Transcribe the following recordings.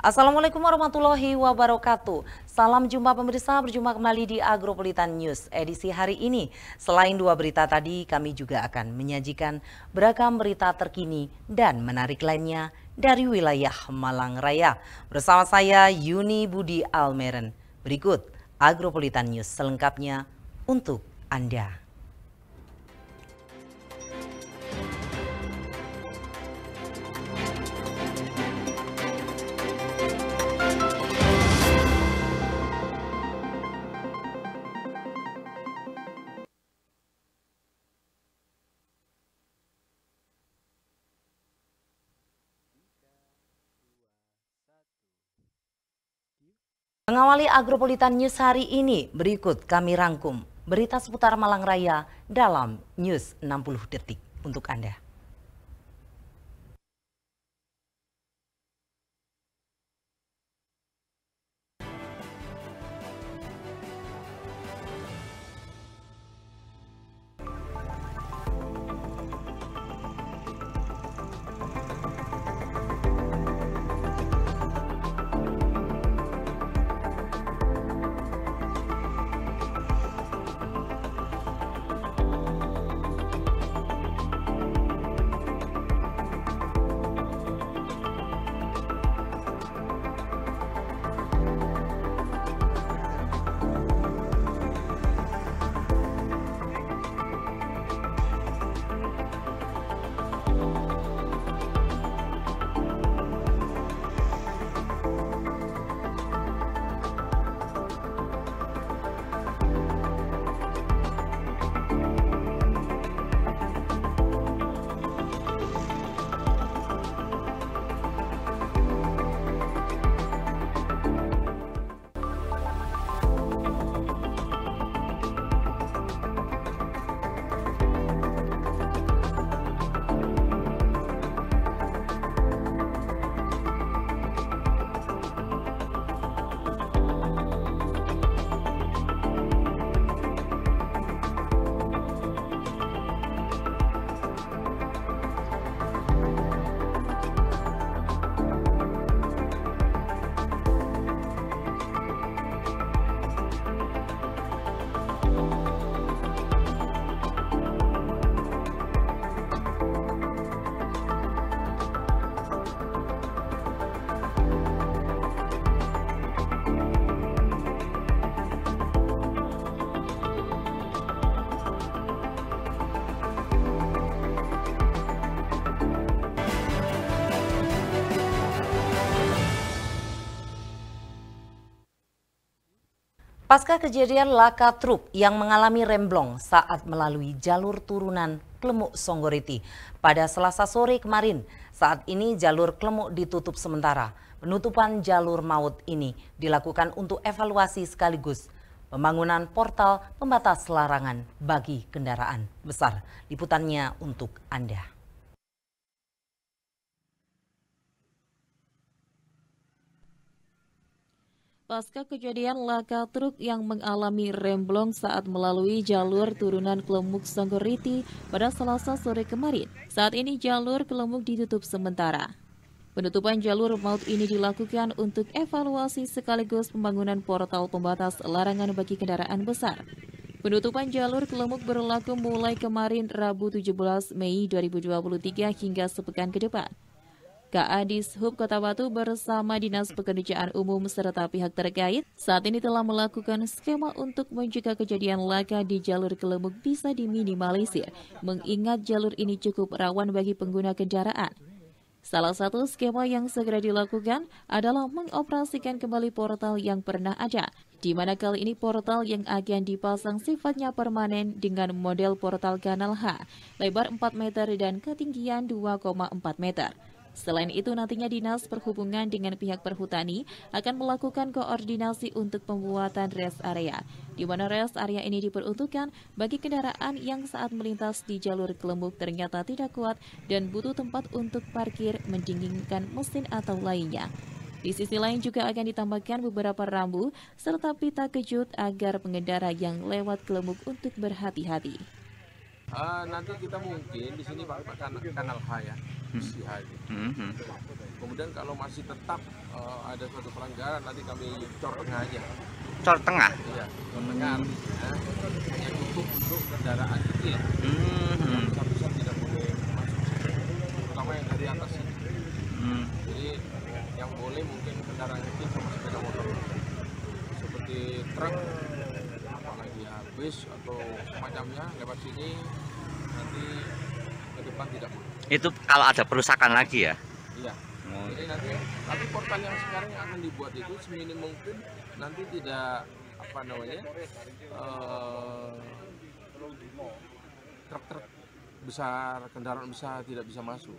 Assalamualaikum warahmatullahi wabarakatuh. Salam jumpa pemirsa, berjumpa kembali di Agropolitan News edisi hari ini. Selain dua berita tadi, kami juga akan menyajikan beragam berita terkini dan menarik lainnya dari wilayah Malang Raya. Bersama saya Yuni Budi Almeren. Berikut Agropolitan News selengkapnya untuk Anda. Mengawali Agropolitan News hari ini, berikut kami rangkum berita seputar Malang Raya dalam News 60 Detik untuk Anda. Pasca kejadian laka truk yang mengalami remblong saat melalui jalur turunan Klemuk Songgoriti pada Selasa sore kemarin, saat ini jalur Klemuk ditutup sementara. Penutupan jalur maut ini dilakukan untuk evaluasi sekaligus pembangunan portal pembatas larangan bagi kendaraan besar. Liputannya untuk Anda. Pasca kejadian laka truk yang mengalami remblong saat melalui jalur turunan Klemuk Songgoriti pada Selasa sore kemarin, saat ini jalur Klemuk ditutup sementara. Penutupan jalur maut ini dilakukan untuk evaluasi sekaligus pembangunan portal pembatas larangan bagi kendaraan besar. Penutupan jalur Klemuk berlaku mulai kemarin Rabu 17 Mei 2023 hingga sepekan ke depan. Kadishub Kota Batu bersama Dinas Pekerjaan Umum serta pihak terkait saat ini telah melakukan skema untuk mencegah kejadian laka di jalur Klemuk bisa diminimalisir, mengingat jalur ini cukup rawan bagi pengguna kendaraan. Salah satu skema yang segera dilakukan adalah mengoperasikan kembali portal yang pernah ada, di mana kali ini portal yang akan dipasang sifatnya permanen dengan model portal kanal H, lebar 4 meter dan ketinggian 2,4 meter. Selain itu, nantinya Dinas Perhubungan dengan pihak perhutani akan melakukan koordinasi untuk pembuatan rest area, di mana rest area ini diperuntukkan bagi kendaraan yang saat melintas di jalur Klemuk ternyata tidak kuat dan butuh tempat untuk parkir, mendinginkan mesin atau lainnya. Di sisi lain juga akan ditambahkan beberapa rambu serta pita kejut agar pengendara yang lewat Klemuk untuk berhati-hati. Nanti kita mungkin di sini pakai kanal H ya. isi hari. Kemudian kalau masih tetap ada suatu pelanggaran, nanti kami cor tengah aja. Cor tengah? Iya, cor tengah artinya hanya cukup untuk kendaraan kecil. Besar-besar tidak boleh masuk, terutama yang dari atas ini. Jadi yang boleh mungkin kendaraan kecil sama sepeda motor, seperti truk, apalagi bis atau semacamnya lewat sini, nanti ke depan tidak boleh. Itu kalau ada perusakan lagi ya? Iya. Jadi nanti portal yang sekarang yang akan dibuat itu seminim mungkin nanti tidak truk-truk besar, kendaraan besar tidak bisa masuk.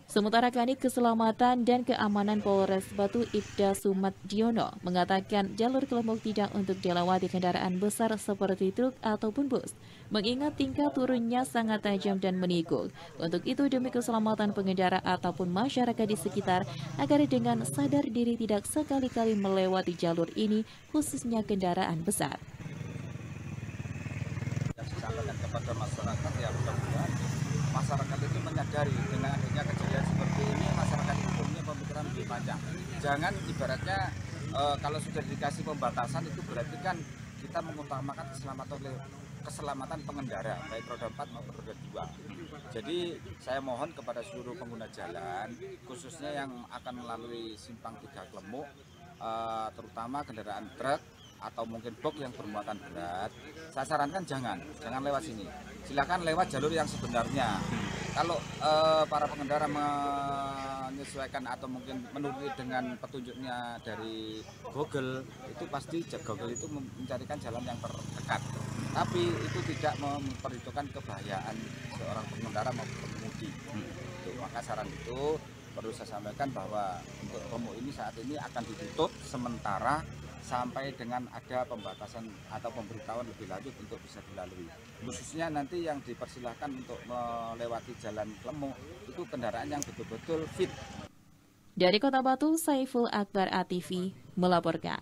Sementara Kanit Keselamatan dan Keamanan Polres Batu Ibda Sumadiono mengatakan jalur Klemuk tidak untuk dilewati kendaraan besar seperti truk ataupun bus, mengingat tingkat turunnya sangat tajam dan menikung. Untuk itu demi keselamatan pengendara ataupun masyarakat di sekitar, agar dengan sadar diri tidak sekali-kali melewati jalur ini, khususnya kendaraan besar. Yang disampaikan kepada masyarakat ya mudah-mudahan masyarakat itu menyadari dengan adanya kejadian seperti ini, masyarakat itu punya pemikiran lebih panjang. Jangan ibaratnya kalau sudah dikasih pembatasan itu berarti kan kita mengutamakan keselamatan pengendara baik roda 4 maupun roda 2. Jadi saya mohon kepada seluruh pengguna jalan khususnya yang akan melalui simpang 3 Klemuk, terutama kendaraan truk atau mungkin box yang bermuatan berat, saya sarankan jangan lewat sini. Silakan lewat jalur yang sebenarnya. Kalau para pengendara menyesuaikan atau mungkin menuruti dengan petunjuknya dari Google, itu pasti Google itu mencarikan jalan yang terdekat. Tapi itu tidak memperhitungkan kebahayaan seorang pengendara maupun pengemudi. Maka saran itu perlu saya sampaikan bahwa untuk Klemuk ini saat ini akan ditutup sementara sampai dengan ada pembatasan atau pemberitahuan lebih lanjut untuk bisa dilalui. Khususnya nanti yang dipersilahkan untuk melewati jalan Klemuk itu kendaraan yang betul-betul fit. Dari Kota Batu, Saiful Akbar ATV melaporkan.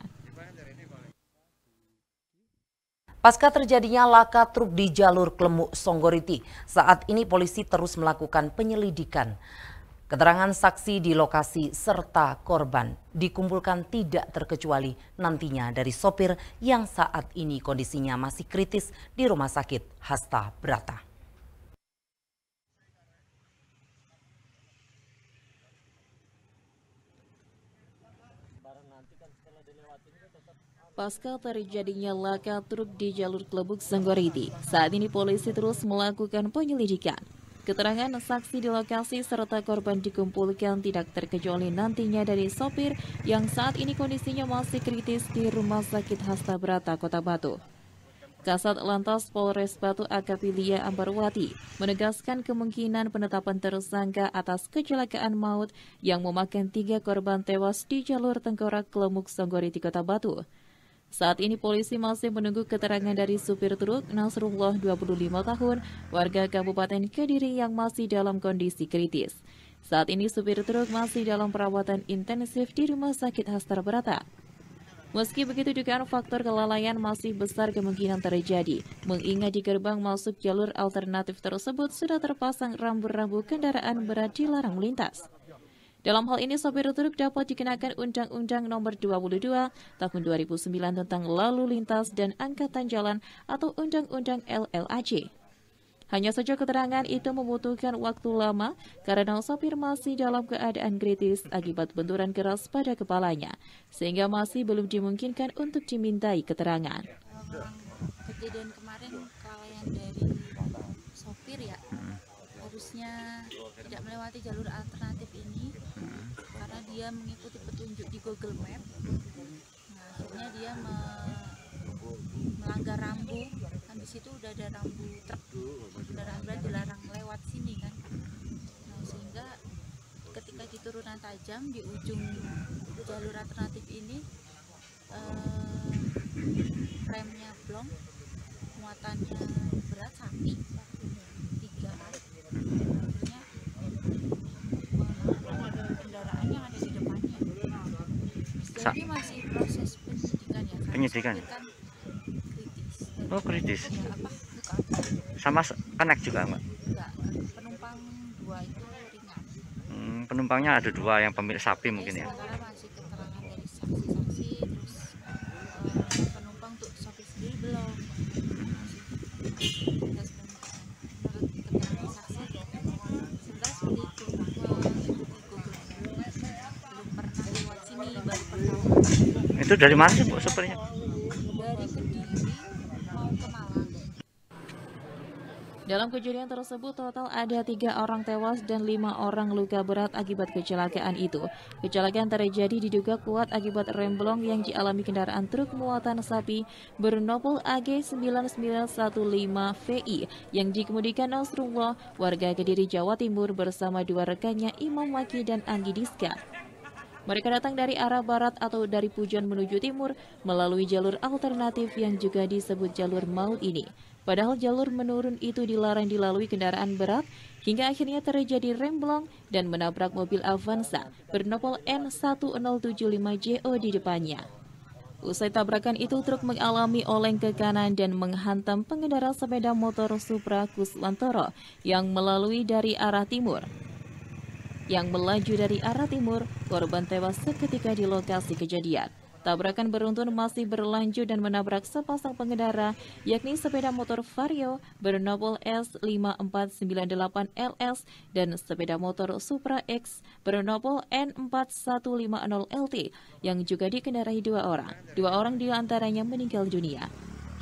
Pasca terjadinya laka truk di jalur Klemuk Songgoriti, saat ini polisi terus melakukan penyelidikan. Keterangan saksi di lokasi serta korban dikumpulkan tidak terkecuali nantinya dari sopir yang saat ini kondisinya masih kritis di Rumah Sakit Hasta Brata. Pasca terjadinya laka truk di jalur Klemuk Songgoriti, saat ini polisi terus melakukan penyelidikan. Keterangan saksi di lokasi serta korban dikumpulkan tidak terkecuali nantinya dari sopir yang saat ini kondisinya masih kritis di Rumah Sakit Hasta Brata, Kota Batu. Kasat Lantas Polres Batu AKP Lia Ambarwati menegaskan kemungkinan penetapan tersangka atas kecelakaan maut yang memakan 3 korban tewas di jalur Tengkorak Klemuk Songgoriti, Kota Batu. Saat ini polisi masih menunggu keterangan dari supir truk Nasrullah 25 tahun, warga Kabupaten Kediri yang masih dalam kondisi kritis. Saat ini supir truk masih dalam perawatan intensif di Rumah Sakit Hasta Brata. Meski begitu dugaan faktor kelalaian masih besar kemungkinan terjadi, mengingat di gerbang masuk jalur alternatif tersebut sudah terpasang rambu-rambu kendaraan berat dilarang melintas. Dalam hal ini, sopir truk dapat dikenakan Undang-Undang Nomor 22 Tahun 2009 tentang Lalu Lintas dan Angkatan Jalan atau Undang-Undang LLAJ. Hanya saja keterangan itu membutuhkan waktu lama karena sopir masih dalam keadaan kritis akibat benturan keras pada kepalanya, sehingga masih belum dimungkinkan untuk dimintai keterangan. Kejadian kemarin kelalaian dari sopir ya, harusnya tidak melewati jalur alternatif ini karena dia mengikuti petunjuk di Google Map. Nah, akhirnya dia melanggar rambu, kan di situ udah ada rambu truk, kendaraan berat dilarang lewat sini kan. Nah, sehingga ketika di turunan tajam di ujung jalur alternatif ini remnya blong, muatannya berat sapi 3, akhirnya kendaraan yang ada di depannya. Jadi masih proses penyidikan ya. Penyidikan. Kan kritis. Oh kritis. Ya, luka. Sama connect juga Mbak? Enggak, penumpang penumpangnya ada 2, yang pemilik sapi mungkin ya. Sementara masih keterangan dari saksi-saksi, terus penumpang untuk sopir sendiri belum. Masih tes menurut keterangan saksi sebenarnya seperti itu. Belum pernah lewat sini, baru pertama. Itu dari mana sih Bu sopirnya? Dari Kediri mau ke Malang. Dalam kejadian tersebut total ada 3 orang tewas dan 5 orang luka berat akibat kecelakaan itu. Kecelakaan terjadi diduga kuat akibat remblong yang dialami kendaraan truk muatan sapi bernopol AG9915VI yang dikemudikan Nasrullah, warga Kediri, Jawa Timur bersama 2 rekannya Imam Waki dan Anggi Diska. Mereka datang dari arah barat atau dari Pujon menuju timur melalui jalur alternatif yang juga disebut jalur maut ini. Padahal jalur menurun itu dilarang dilalui kendaraan berat hingga akhirnya terjadi remblong dan menabrak mobil Avanza bernopol N1075JO di depannya. Usai tabrakan itu, truk mengalami oleng ke kanan dan menghantam pengendara sepeda motor Supra Kuswantoro yang melalui dari arah timur. Yang melaju dari arah timur, korban tewas seketika di lokasi kejadian. Tabrakan beruntun masih berlanjut dan menabrak sepasang pengendara, yakni sepeda motor Vario bernopol S5498LS dan sepeda motor Supra X bernopol N4150LT yang juga dikendarai 2 orang. 2 orang diantaranya meninggal dunia.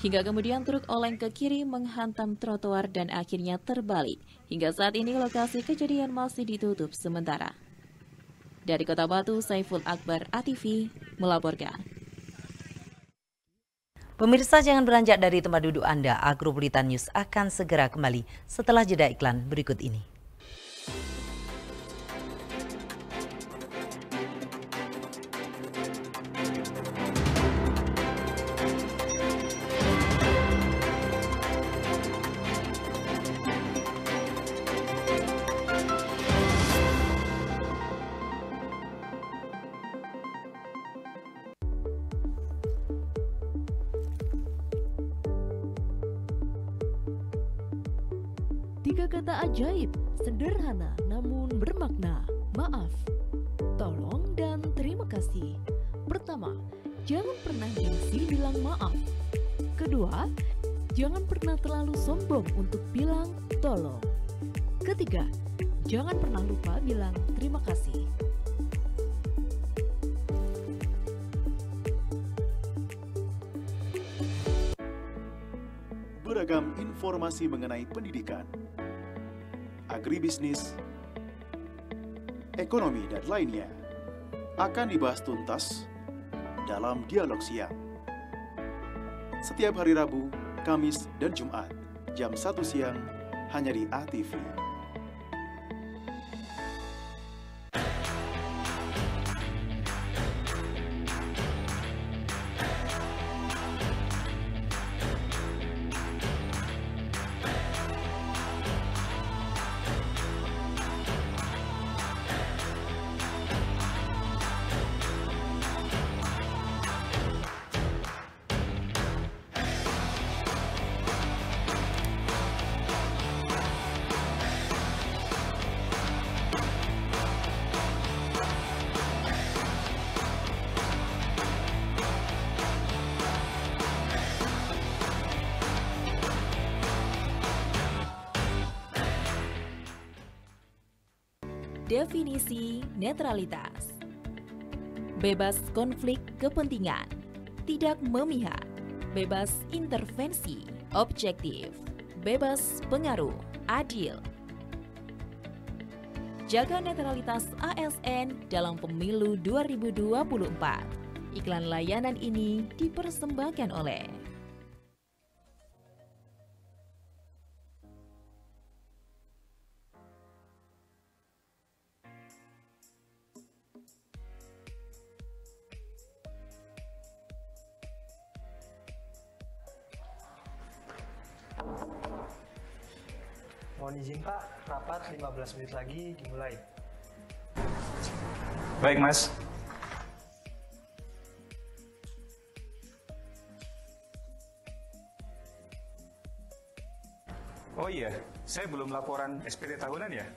Hingga kemudian truk oleng ke kiri menghantam trotoar dan akhirnya terbalik. Hingga saat ini lokasi kejadian masih ditutup sementara. Dari Kota Batu, Saiful Akbar, ATV, melaporkan. Pemirsa, jangan beranjak dari tempat duduk Anda. Agroberita News akan segera kembali setelah jeda iklan berikut ini. Tiga kata ajaib, sederhana namun bermakna. Maaf, tolong, dan terima kasih. Pertama, jangan pernah gengsi bilang maaf. Kedua, jangan pernah terlalu sombong untuk bilang tolong. Ketiga, jangan pernah lupa bilang terima kasih. Beragam informasi mengenai pendidikan, agribisnis, ekonomi, dan lainnya akan dibahas tuntas dalam Dialog Siang. Setiap hari Rabu, Kamis, dan Jumat, jam 1 siang, hanya di ATV. Definisi netralitas: bebas konflik kepentingan, tidak memihak, bebas intervensi, objektif, bebas pengaruh, adil. Jaga netralitas ASN dalam pemilu 2024. Iklan layanan ini dipersembahkan oleh Mohon izin Pak, rapat 15 menit lagi dimulai. Baik Mas. Oh iya, saya belum laporan SPT tahunan ya?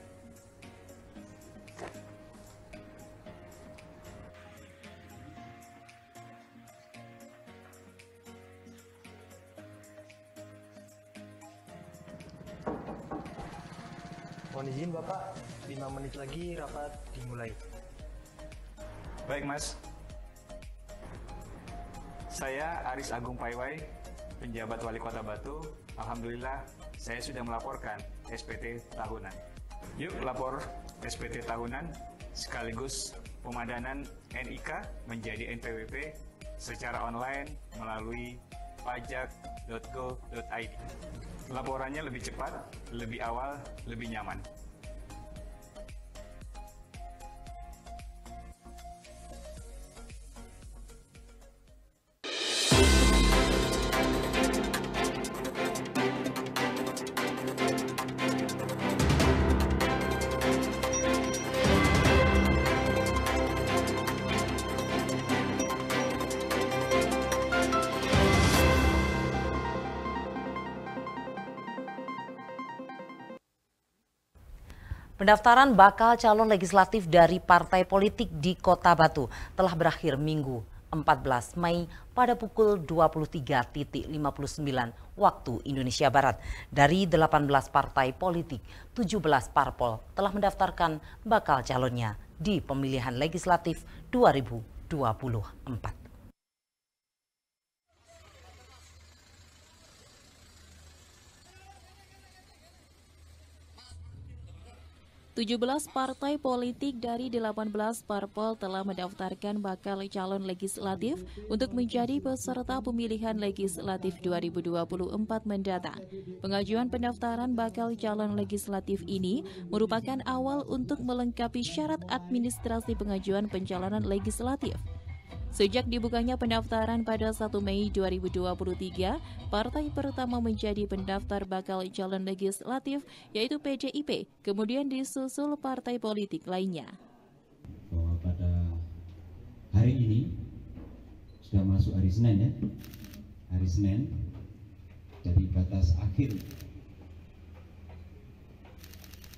Mohon izin Bapak, 5 menit lagi rapat dimulai. Baik Mas, saya Aris Agung Paiwai, penjabat Wali Kota Batu. Alhamdulillah, saya sudah melaporkan SPT tahunan. Yuk lapor SPT tahunan sekaligus pemadanan NIK menjadi NPWP secara online melalui pajak.go.id. Laporannya lebih cepat, lebih awal, lebih nyaman. Pendaftaran bakal calon legislatif dari partai politik di Kota Batu telah berakhir Minggu 14 Mei pada pukul 23.59 waktu Indonesia Barat. Dari 18 partai politik, 17 parpol telah mendaftarkan bakal calonnya di pemilihan legislatif 2024. 17 partai politik dari 18 parpol telah mendaftarkan bakal calon legislatif untuk menjadi peserta pemilihan legislatif 2024 mendatang. Pengajuan pendaftaran bakal calon legislatif ini merupakan awal untuk melengkapi syarat administrasi pengajuan pencalonan legislatif. Sejak dibukanya pendaftaran pada 1 Mei 2023, partai pertama menjadi pendaftar bakal calon legislatif yaitu PDIP, kemudian disusul partai politik lainnya. Bahwa pada hari ini sudah masuk hari Senin ya, hari Senin, jadi batas akhir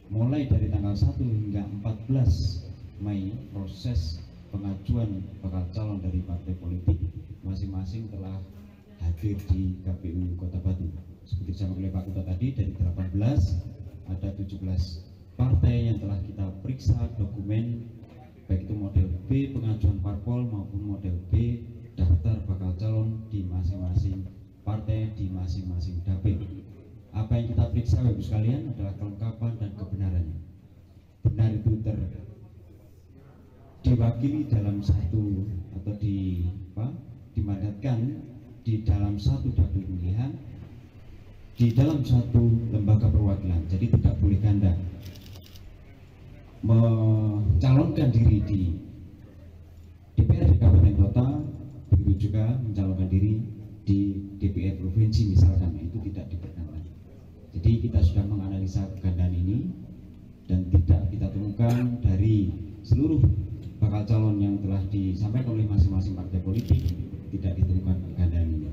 mulai dari tanggal 1 hingga 14 Mei proses pengajuan bakal calon dari partai politik masing-masing telah hadir di KPU Kota Batu. Seperti disampaikan oleh Pak Kuta tadi, dari 18 ada 17 partai yang telah kita periksa dokumen, baik itu model B pengajuan parpol maupun model B daftar bakal calon di masing-masing partai di masing-masing dapil. Apa yang kita periksa Bapak sekalian adalah kelengkapan dan kebenarannya. Benar itu diwakili dalam satu atau dimandatkan di dalam satu dapil pemilihan di dalam suatu lembaga perwakilan. Jadi tidak boleh ganda mencalonkan diri di DPRD Kabupaten Kota, begitu juga mencalonkan diri di DPR provinsi misalkan, itu tidak diperkenankan. Jadi kita sudah menganalisa kegandaan ini dan tidak kita temukan dari seluruh bakal calon yang telah disampaikan oleh masing-masing partai politik, tidak ditemukan kegandaan ini.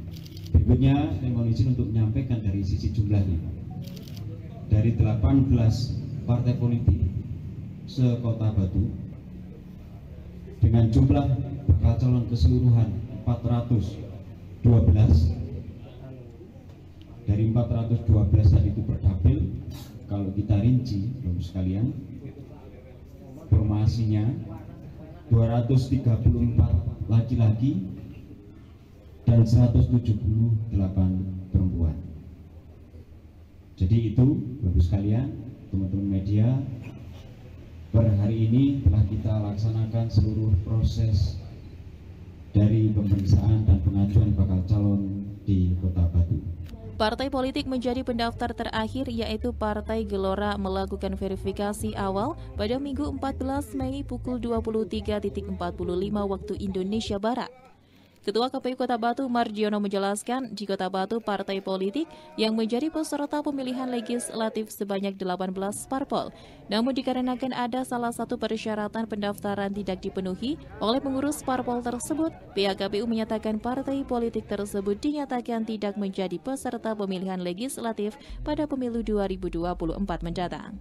Berikutnya saya mohon izin untuk menyampaikan dari sisi jumlahnya. Dari 18 partai politik se-Kota Batu dengan jumlah bakal calon keseluruhan 412. Dari 412 tadi itu per dapil, kalau kita rinci Bapak sekalian, formasinya 234 laki-laki dan 178 perempuan. Jadi itu Bapak sekalian, teman-teman media, per hari ini telah kita laksanakan seluruh proses dari pemeriksaan dan pengajuan bakal calon di Kota Batu. Partai politik menjadi pendaftar terakhir yaitu Partai Gelora melakukan verifikasi awal pada Minggu 14 Mei pukul 23.45 waktu Indonesia Barat. Ketua KPU Kota Batu Mardiono menjelaskan di Kota Batu partai politik yang menjadi peserta pemilihan legislatif sebanyak 18 parpol. Namun dikarenakan ada salah satu persyaratan pendaftaran tidak dipenuhi oleh pengurus parpol tersebut, pihak KPU menyatakan partai politik tersebut dinyatakan tidak menjadi peserta pemilihan legislatif pada pemilu 2024 mendatang.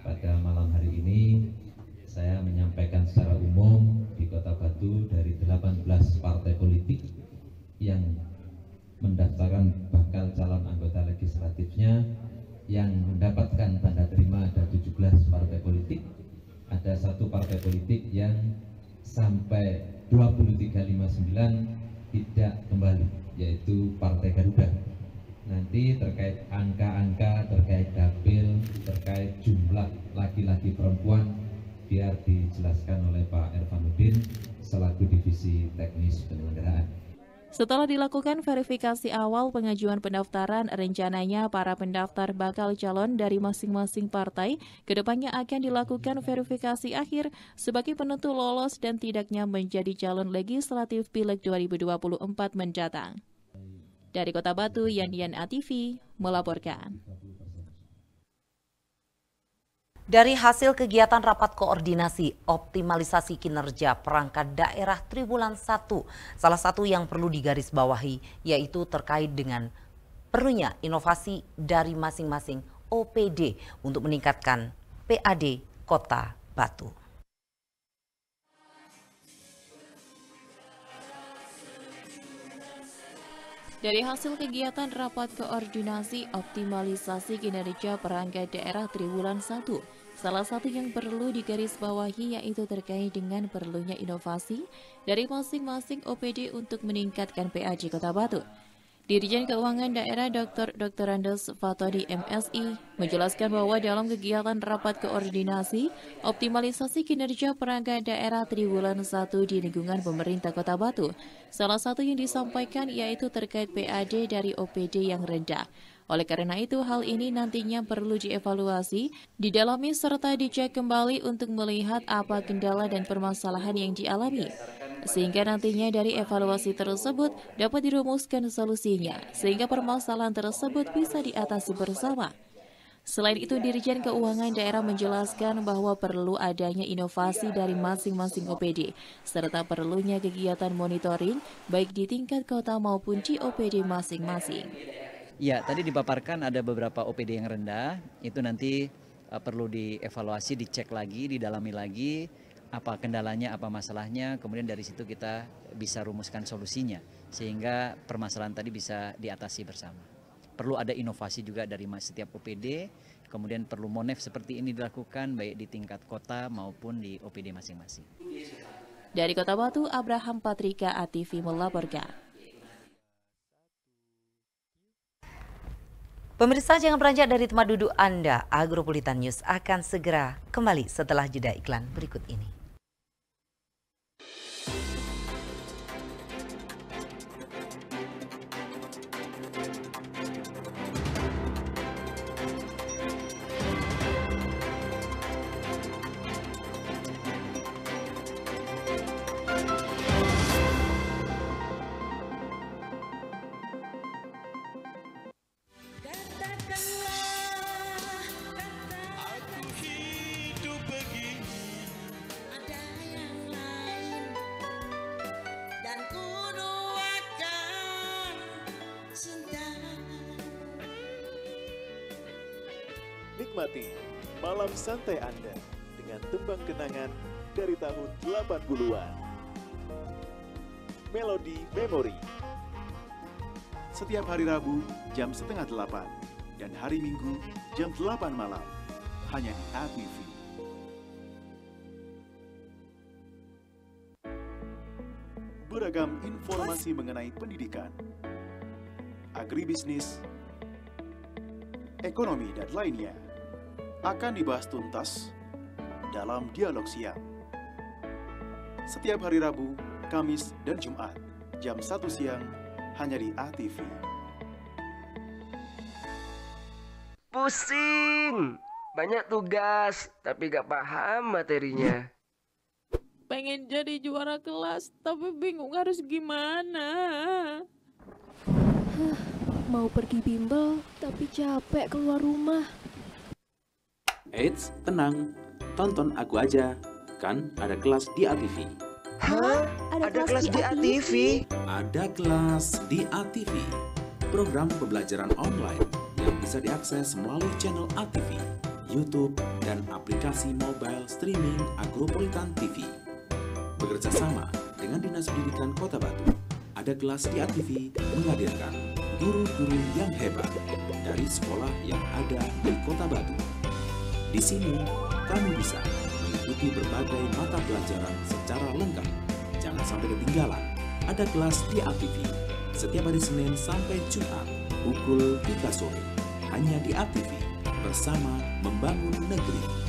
Pada malam hari ini saya menyampaikan secara umum di Kota Batu dari 18 partai politik yang mendaftarkan bakal calon anggota legislatifnya yang mendapatkan tanda terima ada 17 partai politik. Ada satu partai politik yang sampai 2359 tidak kembali, yaitu Partai Garuda. Nanti terkait angka-angka, terkait dapil, terkait jumlah laki-laki perempuan, biar dijelaskan oleh Pak Ervanuddin selaku Divisi Teknis Penyelenggaraan. Setelah dilakukan verifikasi awal pengajuan pendaftaran, rencananya para pendaftar bakal calon dari masing-masing partai kedepannya akan dilakukan verifikasi akhir sebagai penentu lolos dan tidaknya menjadi calon legislatif Pileg 2024 mendatang. Dari Kota Batu, Yandian ATV melaporkan. Dari hasil kegiatan rapat koordinasi optimalisasi kinerja perangkat daerah Triwulan 1, salah satu yang perlu digarisbawahi yaitu terkait dengan perlunya inovasi dari masing-masing OPD untuk meningkatkan PAD Kota Batu. Dari hasil kegiatan rapat koordinasi optimalisasi kinerja perangkat daerah Triwulan 1, salah satu yang perlu digarisbawahi yaitu terkait dengan perlunya inovasi dari masing-masing OPD untuk meningkatkan PAD Kota Batu. Dirjen Keuangan Daerah Dr. Andes Fatodi MSI menjelaskan bahwa dalam kegiatan rapat koordinasi optimalisasi kinerja perangkat daerah Triwulan 1 di lingkungan pemerintah Kota Batu, salah satu yang disampaikan yaitu terkait PAD dari OPD yang rendah. Oleh karena itu, hal ini nantinya perlu dievaluasi, didalami serta dicek kembali untuk melihat apa kendala dan permasalahan yang dialami. Sehingga nantinya dari evaluasi tersebut dapat dirumuskan solusinya, sehingga permasalahan tersebut bisa diatasi bersama. Selain itu, Dirjen Keuangan Daerah menjelaskan bahwa perlu adanya inovasi dari masing-masing OPD, serta perlunya kegiatan monitoring baik di tingkat kota maupun di OPD masing-masing. Ya, tadi dipaparkan ada beberapa OPD yang rendah, itu nanti perlu dievaluasi, dicek lagi, didalami lagi, apa kendalanya, apa masalahnya, kemudian dari situ kita bisa rumuskan solusinya, sehingga permasalahan tadi bisa diatasi bersama. Perlu ada inovasi juga dari setiap OPD, kemudian perlu monef seperti ini dilakukan, baik di tingkat kota maupun di OPD masing-masing. Dari Kota Batu, Abraham Patrika ATV melaporkan. Pemirsa, jangan beranjak dari tempat duduk Anda. Agropolitan News akan segera kembali setelah jeda iklan berikut ini. Nikmati malam santai Anda dengan tembang kenangan dari tahun 80-an. Melodi Memori. Setiap hari Rabu jam 7:30 dan hari Minggu jam 8 malam. Hanya di ATV. Beragam informasi mengenai pendidikan, agribisnis, ekonomi, dan lainnya akan dibahas tuntas dalam Dialog Siang. Setiap hari Rabu, Kamis, dan Jumat, jam 1 siang, hanya di ATV. Pusing! Banyak tugas, tapi gak paham materinya. Pengen jadi juara kelas, tapi bingung harus gimana. Mau pergi bimbel, tapi capek keluar rumah. Eits, tenang. Tonton aku aja. Kan ada kelas di ATV. Hah? Ada kelas di ATV? Ada kelas di ATV. Program pembelajaran online yang bisa diakses melalui channel ATV, YouTube, dan aplikasi mobile streaming Agropolitan TV. Bekerja sama dengan Dinas Pendidikan Kota Batu, ada kelas di ATV menghadirkan guru-guru yang hebat dari sekolah yang ada di Kota Batu. Di sini, kamu bisa mengikuti berbagai mata pelajaran secara lengkap. Jangan sampai ketinggalan. Ada kelas di ATV setiap hari Senin sampai Jumat pukul 3 sore. Hanya di ATV, bersama membangun negeri.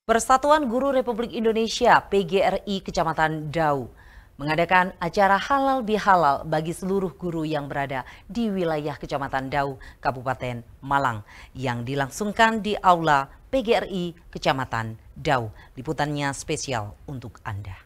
Persatuan Guru Republik Indonesia PGRI Kecamatan Dau mengadakan acara halal bihalal bagi seluruh guru yang berada di wilayah Kecamatan Dau, Kabupaten Malang yang dilangsungkan di Aula PGRI Kecamatan Dau. Liputannya spesial untuk Anda.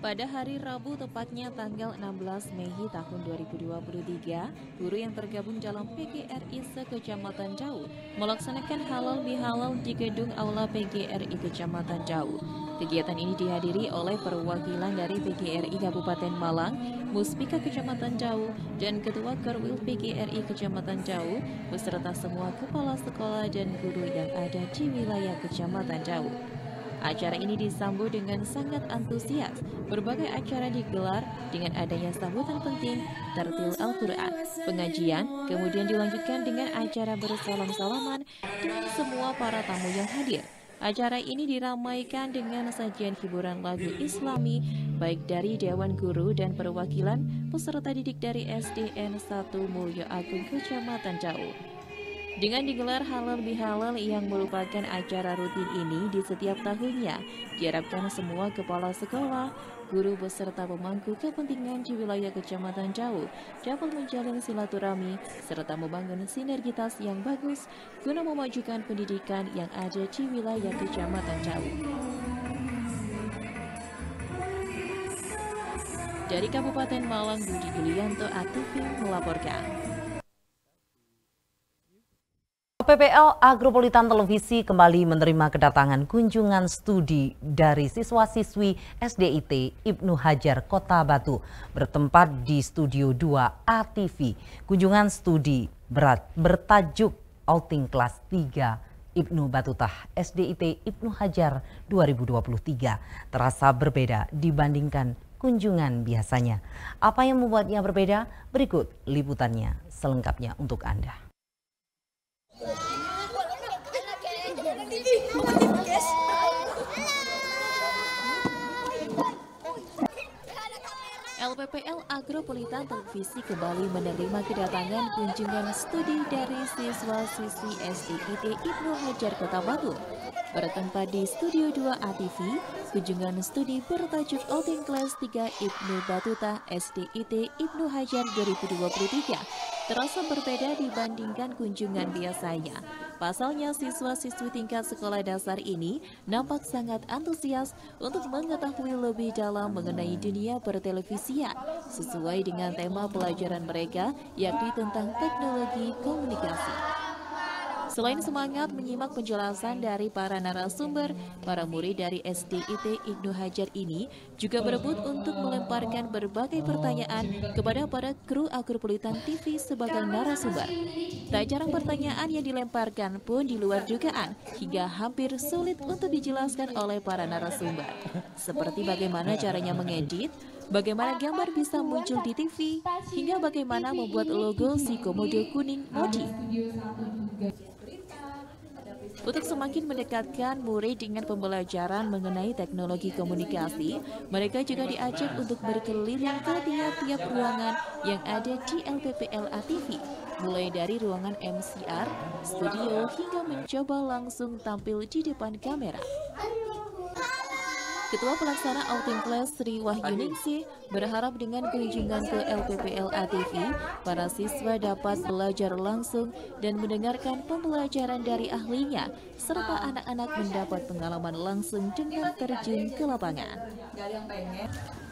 Pada hari Rabu, tepatnya tanggal 16 Mei tahun 2023, guru yang tergabung dalam PGRI se-Kecamatan Dau melaksanakan halal bihalal di gedung Aula PGRI Kecamatan Dau. Kegiatan ini dihadiri oleh perwakilan dari PGRI Kabupaten Malang, Muspika Kecamatan Dau, dan Ketua Korwil PGRI Kecamatan Dau, beserta semua kepala sekolah dan guru yang ada di wilayah Kecamatan Dau. Acara ini disambut dengan sangat antusias. Berbagai acara digelar dengan adanya sambutan penting, tartil Al-Quran, pengajian, kemudian dilanjutkan dengan acara bersalam-salaman dengan semua para tamu yang hadir. Acara ini diramaikan dengan sajian hiburan lagu Islami, baik dari Dewan Guru dan perwakilan peserta didik dari SDN 1 Mulyo Agung Kecamatan Dau. Dengan digelar halal bihalal yang merupakan acara rutin ini di setiap tahunnya, diharapkan semua kepala sekolah, guru beserta pemangku kepentingan di wilayah Kecamatan Dau dapat menjalin silaturahmi serta membangun sinergitas yang bagus guna memajukan pendidikan yang ada di wilayah Kecamatan Dau. Dari Kabupaten Malang, Budi Yulianto, ATV melaporkan. PPL Agropolitan Televisi kembali menerima kedatangan kunjungan studi dari siswa-siswi SDIT Ibnu Hajar Kota Batu bertempat di Studio 2 ATV. Kunjungan studi bertajuk Outing Kelas 3 Ibnu Batutah SDIT Ibnu Hajar 2023 terasa berbeda dibandingkan kunjungan biasanya. Apa yang membuatnya berbeda? Berikut liputannya selengkapnya untuk Anda. LPPL Agropolitan Televisi kembali menerima kedatangan kunjungan studi dari siswa-siswi SDIT Ibnu Hajar Kota Batu. Bertempat di Studio 2 ATV, kunjungan studi bertajuk Outing Kelas 3 Ibnu Batutah SDIT Ibnu Hajar 2023 terasa berbeda dibandingkan kunjungan biasanya. Pasalnya, siswa-siswi tingkat sekolah dasar ini nampak sangat antusias untuk mengetahui lebih dalam mengenai dunia pertelevisian sesuai dengan tema pelajaran mereka, yakni tentang teknologi komunikasi. Selain semangat menyimak penjelasan dari para narasumber, para murid dari SDIT Ibnu Hajar ini juga berebut untuk melemparkan berbagai pertanyaan kepada para kru Agropolitan TV sebagai narasumber. Tak jarang pertanyaan yang dilemparkan pun di luar dugaan, hingga hampir sulit untuk dijelaskan oleh para narasumber. Seperti bagaimana caranya mengedit, bagaimana gambar bisa muncul di TV, hingga bagaimana membuat logo si komodo kuning Modi. Untuk semakin mendekatkan murid dengan pembelajaran mengenai teknologi komunikasi, mereka juga diajak untuk berkeliling ke tiap-tiap ruangan yang ada di LPPL ATV, mulai dari ruangan MCR, studio, hingga mencoba langsung tampil di depan kamera. Ketua Pelaksana Outing Class Sri Wahyuningsih berharap dengan kunjungan ke LPPL ATV, para siswa dapat belajar langsung dan mendengarkan pembelajaran dari ahlinya, serta anak-anak mendapat pengalaman langsung dengan terjun ke lapangan.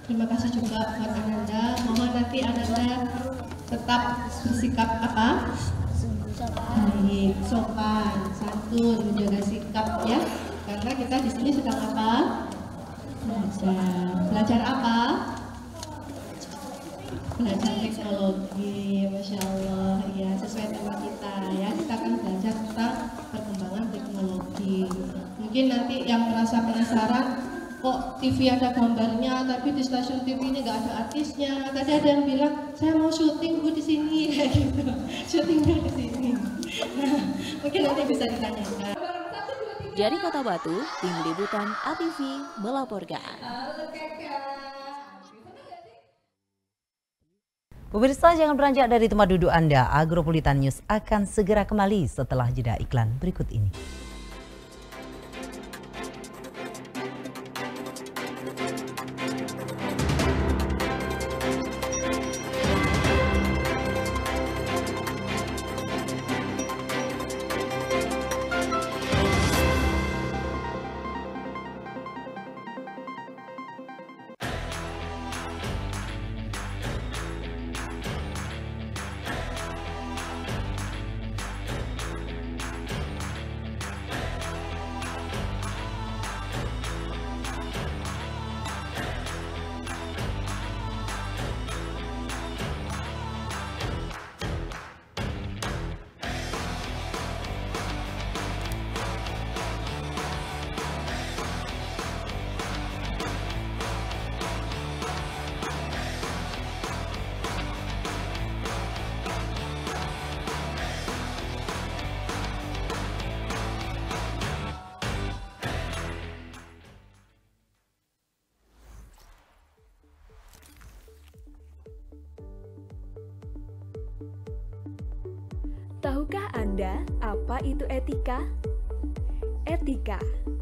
Terima kasih juga buat Ananda. Mohon nanti Ananda tetap bersikap apa? Baik, sopan, santun, menjaga sikap ya. Karena kita di sini sedang apa? Belajar apa? Belajar teknologi, Masya Allah ya, sesuai tema kita ya. Kita akan belajar tentang perkembangan teknologi. Mungkin nanti yang merasa penasaran, kok TV ada gambarnya, tapi di stasiun TV ini nggak ada artisnya. Tadi ada yang bilang, saya mau syuting Bu di sini, kayak gitu. Syutingnya di sini. Nah, mungkin nanti bisa ditanyakan. Dari Kota Batu, tim liputan ATV melaporkan. Pemirsa, jangan beranjak dari tempat duduk Anda. Agropolitan News akan segera kembali setelah jeda iklan berikut ini. Tahukah Anda apa itu etika? Etika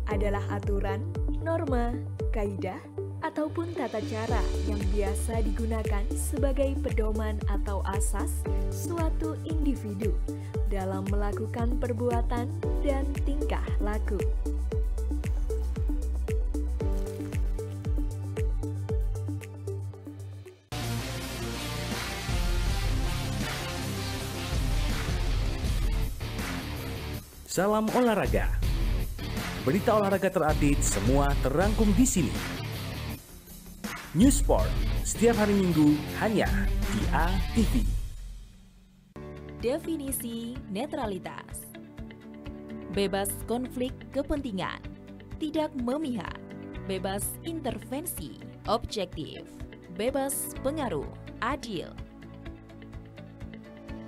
adalah aturan, norma, kaidah, ataupun tata cara yang biasa digunakan sebagai pedoman atau asas suatu individu dalam melakukan perbuatan dan tingkah laku. Salam olahraga. Berita olahraga terupdate semua terangkum di sini. News Sport setiap hari Minggu hanya di ATV. Definisi netralitas. Bebas konflik kepentingan, tidak memihak, bebas intervensi, objektif, bebas pengaruh, adil.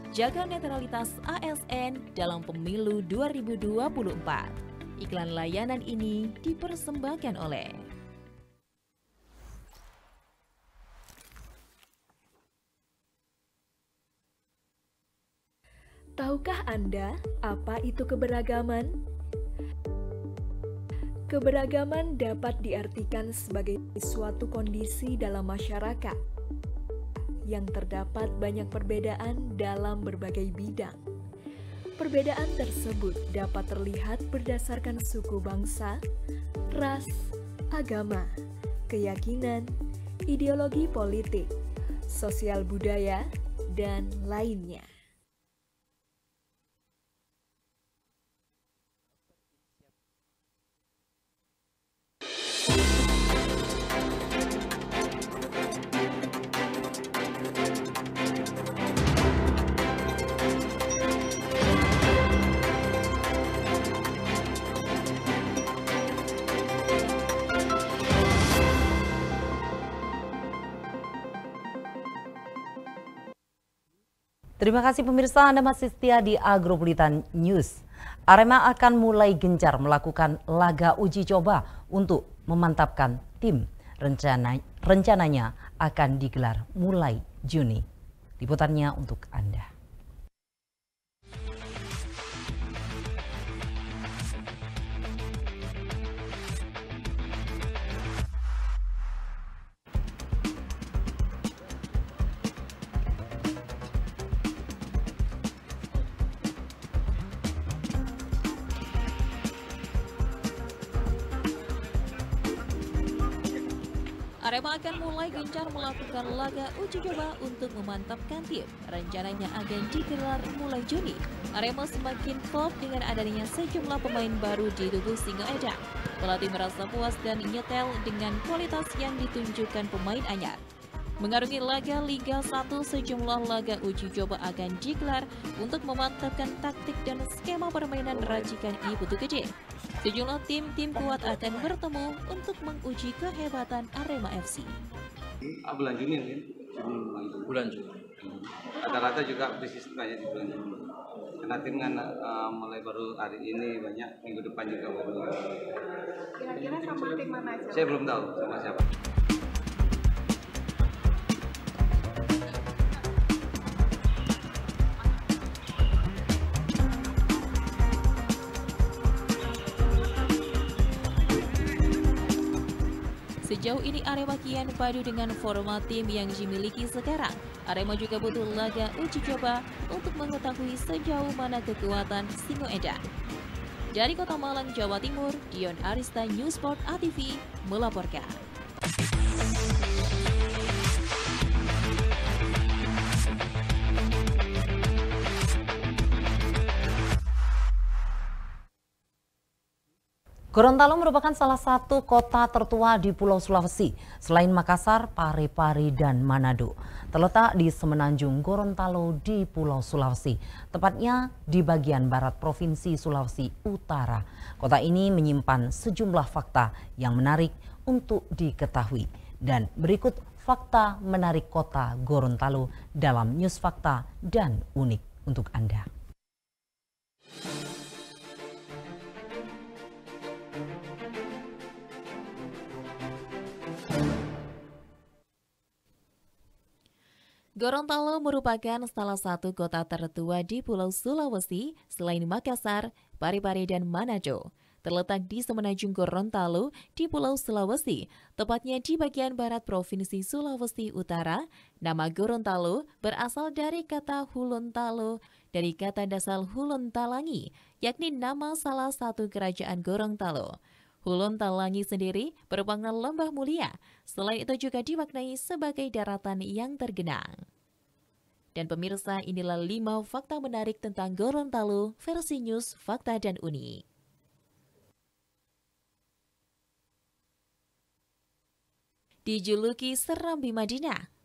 Jaga netralitas ASN dalam pemilu 2024. Iklan layanan ini dipersembahkan oleh Tahukah Anda apa itu keberagaman? Keberagaman dapat diartikan sebagai suatu kondisi dalam masyarakat yang terdapat banyak perbedaan dalam berbagai bidang. Perbedaan tersebut dapat terlihat berdasarkan suku bangsa, ras, agama, keyakinan, ideologi politik, sosial budaya, dan lainnya. Terima kasih pemirsa, Anda masih setia di Agropolitan News. Arema akan mulai gencar melakukan laga uji coba untuk memantapkan tim. Rencananya akan digelar mulai Juni. Liputannya untuk Anda. Arema akan mulai gencar melakukan laga uji coba untuk memantapkan tim. Rencananya akan digelar mulai Juni. Arema semakin klop dengan adanya sejumlah pemain baru di tubuh Singoedan. Pelatih merasa puas dan nyetel dengan kualitas yang ditunjukkan pemain anyar. Mengarungi laga Liga 1, sejumlah laga uji coba akan digelar untuk memantapkan taktik dan skema permainan racikan I Putu Gede. Sejumlah tim-tim kuat akan bertemu untuk menguji kehebatan Arema FC. Bulan Juni kan? Bulan Juni. Rata-rata juga bisnisnya di bulan Juni. Karena tim kan mulai baru hari ini, banyak minggu depan juga baru. Kira-kira sama tim mana aja? Saya belum tahu sama siapa. Sejauh ini Arema kian padu dengan format tim yang dimiliki sekarang. Arema juga butuh laga uji coba untuk mengetahui sejauh mana kekuatan Singoedan. Dari Kota Malang, Jawa Timur, Dion Arista, Newsport ATV melaporkan. Gorontalo merupakan salah satu kota tertua di Pulau Sulawesi, selain Makassar, Parepare, dan Manado. Terletak di semenanjung Gorontalo di Pulau Sulawesi, tepatnya di bagian barat Provinsi Sulawesi Utara. Kota ini menyimpan sejumlah fakta yang menarik untuk diketahui. Dan berikut fakta menarik kota Gorontalo dalam News Fakta dan Unik untuk Anda. Gorontalo merupakan salah satu kota tertua di Pulau Sulawesi selain Makassar, Parepare, dan Manado. Terletak di semenanjung Gorontalo di Pulau Sulawesi, tepatnya di bagian barat Provinsi Sulawesi Utara. Nama Gorontalo berasal dari kata Hulontalo, dari kata dasar Hulontalangi, yakni nama salah satu kerajaan Gorontalo. Hulontalangi sendiri merupakan lembah mulia, selain itu juga dimaknai sebagai daratan yang tergenang. Dan pemirsa, inilah 5 fakta menarik tentang Gorontalo versi News Fakta dan Unik. Dijuluki Serambi Madinah.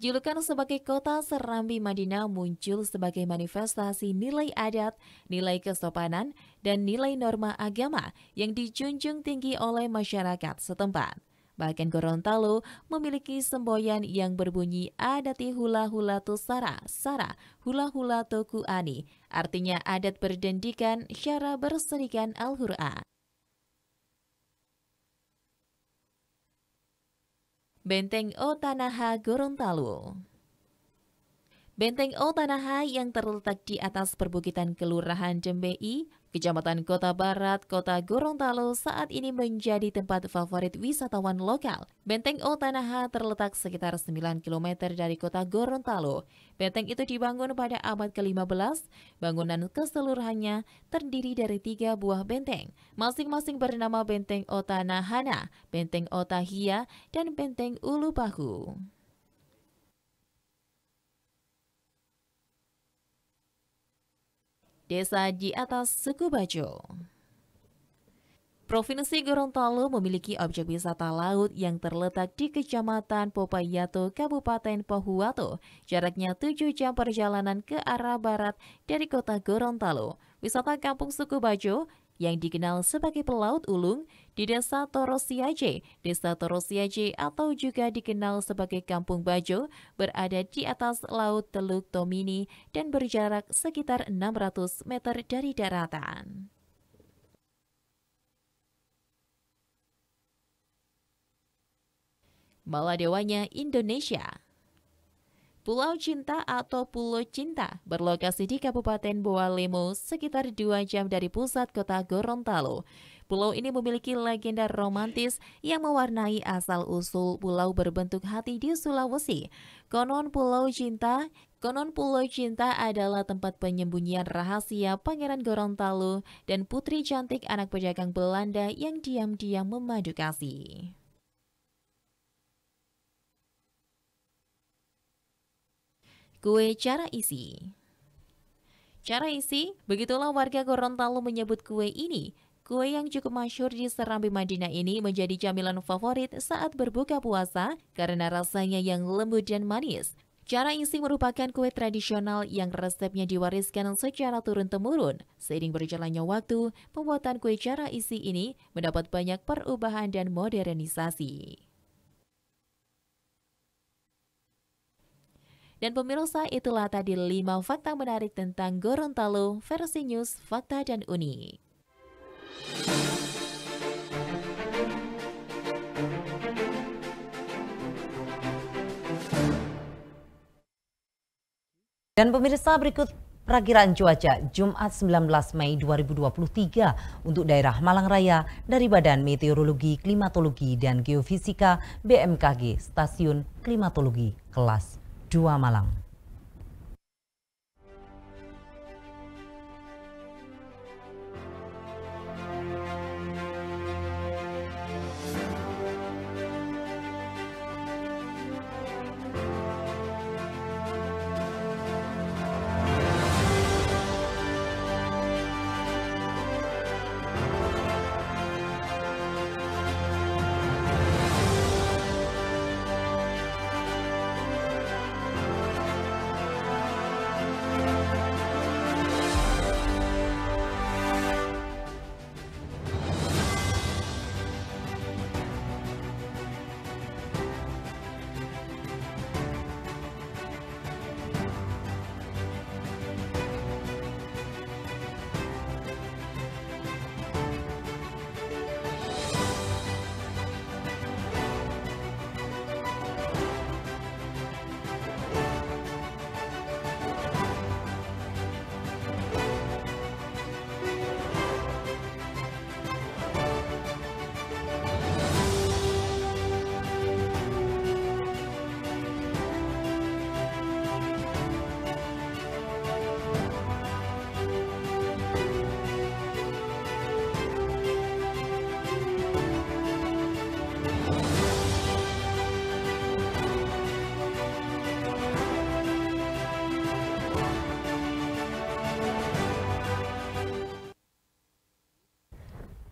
Julukan sebagai kota Serambi Madinah muncul sebagai manifestasi nilai adat, nilai kesopanan, dan nilai norma agama yang dijunjung tinggi oleh masyarakat setempat. Bahkan Gorontalo memiliki semboyan yang berbunyi adati hula hula tu sara, sara hula hula tu kuani, artinya adat berdendikan, syara berserikan Al-Hur'a. Benteng Otanaha Gorontalo. Benteng Otanaha yang terletak di atas perbukitan Kelurahan Jembei, Kecamatan Kota Barat, Kota Gorontalo saat ini menjadi tempat favorit wisatawan lokal. Benteng Otanaha terletak sekitar 9 km dari kota Gorontalo. Benteng itu dibangun pada abad ke-15. Bangunan keseluruhannya terdiri dari 3 buah benteng, masing-masing bernama Benteng Otanahana, Benteng Otahia, dan Benteng Ulupahu. Desa di atas Suku Bajo. Provinsi Gorontalo memiliki objek wisata laut yang terletak di Kecamatan Popayato, Kabupaten Pohuwato. Jaraknya 7 jam perjalanan ke arah barat dari kota Gorontalo. Wisata Kampung Suku Bajo yang dikenal sebagai Pelaut Ulung di Desa Torosiaje. Desa Torosiaje atau juga dikenal sebagai Kampung Bajo berada di atas Laut Teluk Tomini dan berjarak sekitar 600 meter dari daratan. Maladewanya Indonesia. Pulau Cinta atau Pulau Cinta berlokasi di Kabupaten Boalemo sekitar 2 jam dari pusat kota Gorontalo. Pulau ini memiliki legenda romantis yang mewarnai asal-usul pulau berbentuk hati di Sulawesi. Konon Pulau Cinta adalah tempat penyembunyian rahasia Pangeran Gorontalo dan putri cantik anak pedagang Belanda yang diam-diam memadu kasih. Kue cara isi. Cara isi, begitulah warga Gorontalo menyebut kue ini. Kue yang cukup masyhur di Serambi Madinah ini menjadi camilan favorit saat berbuka puasa karena rasanya yang lembut dan manis. Cara isi merupakan kue tradisional yang resepnya diwariskan secara turun-temurun. Seiring berjalannya waktu, pembuatan kue cara isi ini mendapat banyak perubahan dan modernisasi. Dan pemirsa, itulah tadi 5 fakta menarik tentang Gorontalo versi News Fakta dan Unik. Dan pemirsa, berikut perakiraan cuaca Jumat 19 Mei 2023 untuk daerah Malang Raya dari Badan Meteorologi, Klimatologi, dan Geofisika BMKG Stasiun Klimatologi Kelas 2 Malang.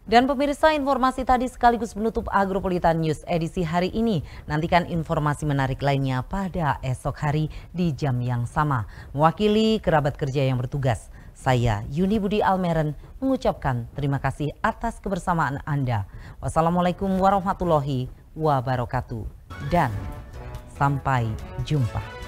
Dan pemirsa, informasi tadi sekaligus menutup Agropolitan News edisi hari ini. Nantikan informasi menarik lainnya pada esok hari di jam yang sama. Mewakili kerabat kerja yang bertugas, saya Yuni Budi Almeren mengucapkan terima kasih atas kebersamaan Anda. Wassalamualaikum warahmatullahi wabarakatuh dan sampai jumpa.